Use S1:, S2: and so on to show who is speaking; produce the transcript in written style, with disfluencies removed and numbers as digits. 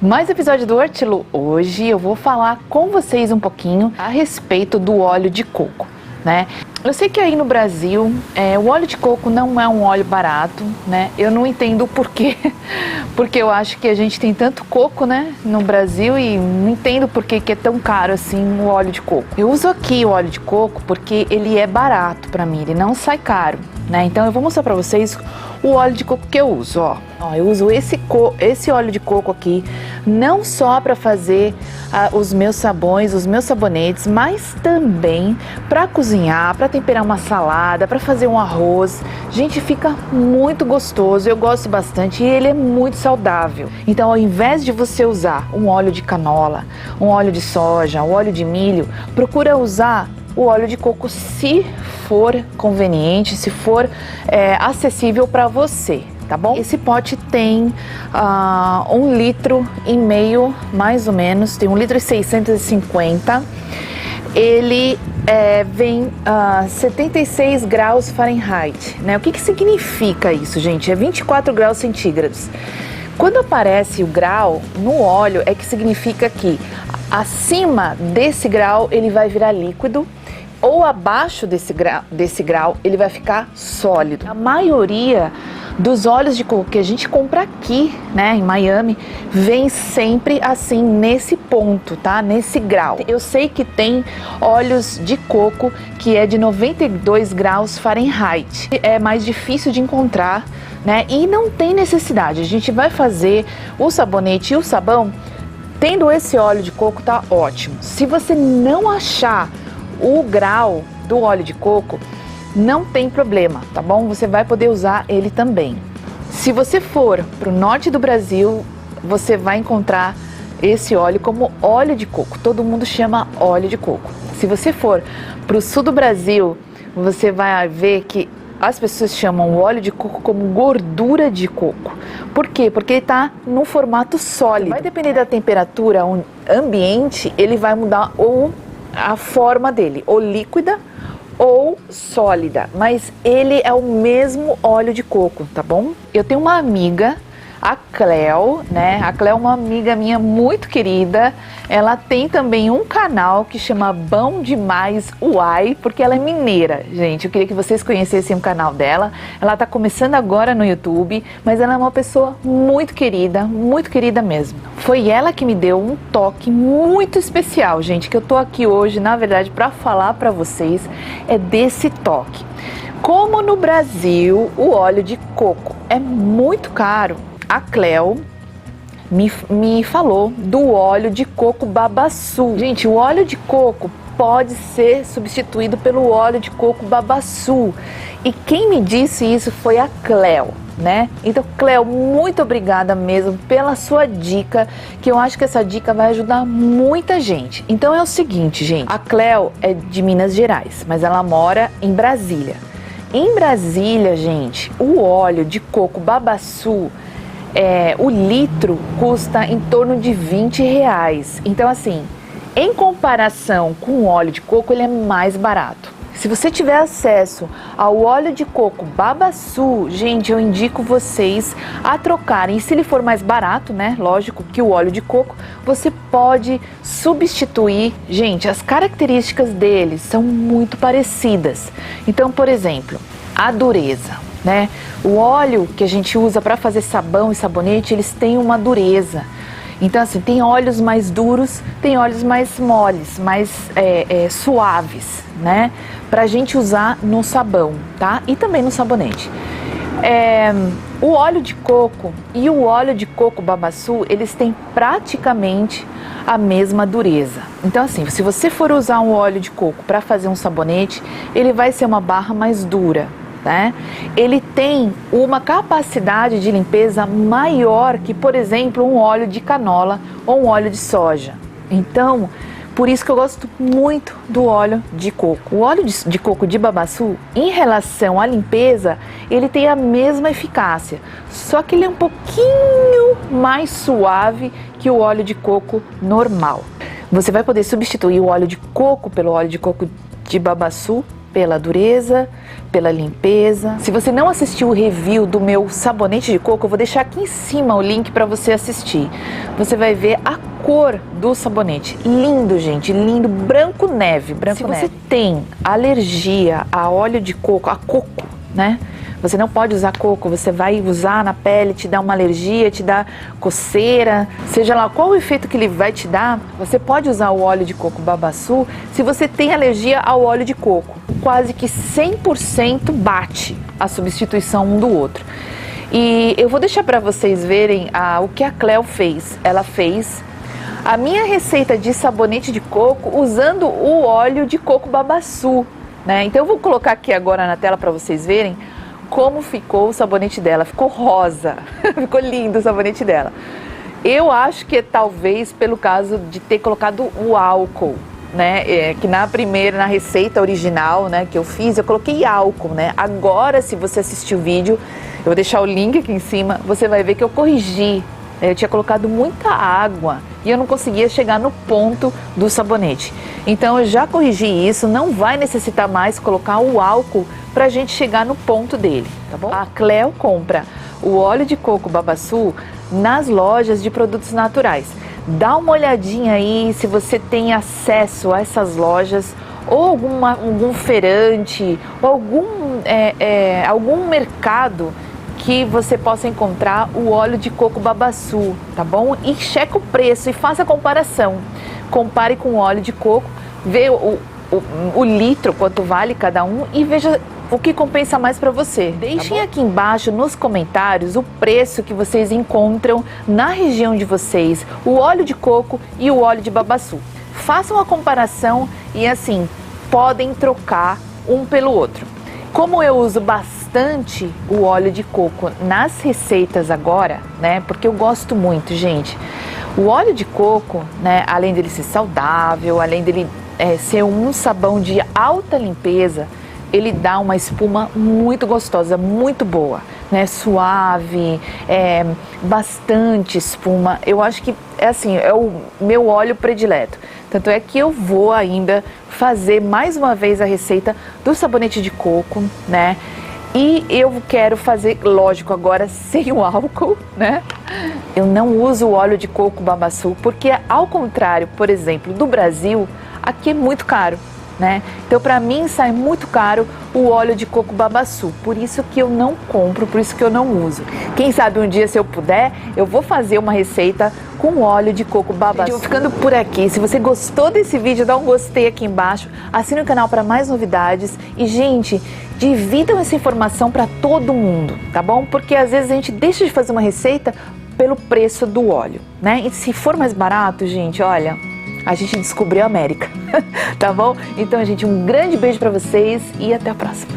S1: Mais episódio do Hortilu. Hoje eu vou falar com vocês um pouquinho a respeito do óleo de coco, né? Eu sei que aí no Brasil o óleo de coco não é um óleo barato, né? Eu não entendo o porquê, porque eu acho que a gente tem tanto coco, né, no Brasil, e não entendo por que é tão caro assim o óleo de coco. Eu uso aqui o óleo de coco porque ele é barato pra mim, ele não sai caro, né? Então eu vou mostrar pra vocês o óleo de coco que eu uso, ó. Eu uso esse óleo de coco aqui não só para fazer os meus sabões, os meus sabonetes, mas também para cozinhar, para temperar uma salada, para fazer um arroz. Gente, fica muito gostoso, eu gosto bastante e ele é muito saudável. Então, ao invés de você usar um óleo de canola, um óleo de soja, um óleo de milho, procura usar o óleo de coco se for conveniente, se for acessível para você, tá bom? Esse pote tem 1,5 litro, mais ou menos, tem 1,650 litros. Ele vem a 76 graus Fahrenheit, né? O que significa isso, gente? É 24 graus centígrados. Quando aparece o grau no óleo, é que significa que acima desse grau ele vai virar líquido, ou abaixo desse grau ele vai ficar sólido. A maioria dos óleos de coco que a gente compra aqui, né, em Miami, vem sempre assim nesse ponto, tá? Nesse grau. Eu sei que tem óleos de coco que é de 92 graus Fahrenheit. É mais difícil de encontrar, né? E não tem necessidade. A gente vai fazer o sabonete e o sabão tendo esse óleo de coco, tá ótimo. Se você não achar o grau do óleo de coco, não tem problema, tá bom? Você vai poder usar ele também. Se você for para o norte do Brasil, você vai encontrar esse óleo como óleo de coco. Todo mundo chama óleo de coco. Se você for para o sul do Brasil, você vai ver que as pessoas chamam o óleo de coco como gordura de coco. Por quê? Porque ele está no formato sólido. Vai depender da temperatura ambiente, ele vai mudar a forma dele, ou líquida ou sólida, mas ele é o mesmo óleo de coco, tá bom? Eu tenho uma amiga, a Cleo, né? A Cleo é uma amiga minha muito querida. Ela tem também um canal que chama Bom Demais Uai, porque ela é mineira, gente. Eu queria que vocês conhecessem o canal dela. Ela tá começando agora no YouTube, mas ela é uma pessoa muito querida mesmo. Foi ela que me deu um toque muito especial, gente, que eu tô aqui hoje, na verdade, para falar para vocês desse toque. Como no Brasil o óleo de coco é muito caro, a Cleo me falou do óleo de coco Babaçu. Gente, o óleo de coco pode ser substituído pelo óleo de coco Babaçu. E quem me disse isso foi a Cleo, né? Então, Cleo, muito obrigada mesmo pela sua dica, que eu acho que essa dica vai ajudar muita gente. Então é o seguinte, gente, a Cleo é de Minas Gerais, mas ela mora em Brasília. Em Brasília, gente, o óleo de coco Babaçu, o litro custa em torno de R$20. Então, assim, em comparação com o óleo de coco, ele é mais barato. Se você tiver acesso ao óleo de coco Babaçu, gente, eu indico vocês a trocarem. E se ele for mais barato, né, lógico que o óleo de coco, você pode substituir. Gente, as características dele são muito parecidas. Então, por exemplo, a dureza, né? O óleo que a gente usa para fazer sabão e sabonete, eles têm uma dureza. Então, assim, tem óleos mais duros, tem óleos mais moles, mais suaves, né? Pra gente usar no sabão, tá? E também no sabonete. O óleo de coco e o óleo de coco Babaçu, eles têm praticamente a mesma dureza. Então, assim, se você for usar um óleo de coco para fazer um sabonete, ele vai ser uma barra mais dura, né? Ele tem uma capacidade de limpeza maior que, por exemplo, um óleo de canola ou um óleo de soja. Então, por isso que eu gosto muito do óleo de coco. O óleo de coco de Babaçu, em relação à limpeza, ele tem a mesma eficácia, só que ele é um pouquinho mais suave que o óleo de coco normal. Você vai poder substituir o óleo de coco pelo óleo de coco de Babaçu pela dureza, pela limpeza. Se você não assistiu o review do meu sabonete de coco, eu vou deixar aqui em cima o link para você assistir. Você vai ver a cor do sabonete. Lindo, gente, lindo, branco neve, branco neve. Se você tem alergia a óleo de coco, a coco, né? Você não pode usar coco, você vai usar na pele, te dá uma alergia, te dá coceira, seja lá qual o efeito que ele vai te dar, você pode usar o óleo de coco babaçu se você tem alergia ao óleo de coco. Quase que 100% bate a substituição um do outro. E eu vou deixar para vocês verem o que a Cleo fez. Ela fez a minha receita de sabonete de coco usando o óleo de coco babaçu, né? Então eu vou colocar aqui agora na tela para vocês verem como ficou o sabonete dela. Ficou rosa, ficou lindo o sabonete dela. Eu acho que é talvez pelo caso de ter colocado o álcool, né? Que na receita original, né, que eu fiz, eu coloquei álcool, né? Agora, se você assistir o vídeo, eu vou deixar o link aqui em cima, você vai ver que eu corrigi. Eu tinha colocado muita água e eu não conseguia chegar no ponto do sabonete. Então eu já corrigi isso, não vai necessitar mais colocar o álcool pra gente chegar no ponto dele, tá bom? A Cleo compra o óleo de coco babaçu nas lojas de produtos naturais. Dá uma olhadinha aí se você tem acesso a essas lojas ou algum feirante ou algum mercado que você possa encontrar o óleo de coco babaçu, tá bom? E checa o preço e faça a comparação. Compare com o óleo de coco, vê o litro, quanto vale cada um e veja o que compensa mais para você. Deixem aqui embaixo nos comentários o preço que vocês encontram na região de vocês, o óleo de coco e o óleo de babaçu. Façam a comparação e assim, podem trocar um pelo outro. Como eu uso bastante o óleo de coco nas receitas agora, né? Porque eu gosto muito, gente. O óleo de coco, né? Além dele ser saudável, além dele ser um sabão de alta limpeza, ele dá uma espuma muito gostosa, muito boa, né? Suave, bastante espuma. Eu acho que é o meu óleo predileto. Tanto é que eu vou ainda fazer mais uma vez a receita do sabonete de coco, né? E eu quero fazer, lógico, agora sem o álcool, né? Eu não uso o óleo de coco babaçu porque, ao contrário, por exemplo, do Brasil, aqui é muito caro, né? Então, para mim, sai muito caro o óleo de coco babaçu. Por isso que eu não compro, por isso que eu não uso. Quem sabe um dia, se eu puder, eu vou fazer uma receita com óleo de coco babaçu. Ficando por aqui. Se você gostou desse vídeo, dá um gostei aqui embaixo. Assine o canal para mais novidades. E, gente, dividam essa informação para todo mundo, tá bom? Porque às vezes a gente deixa de fazer uma receita pelo preço do óleo, né? E se for mais barato, gente, olha, a gente descobriu a América, tá bom? Então, gente, um grande beijo para vocês e até a próxima.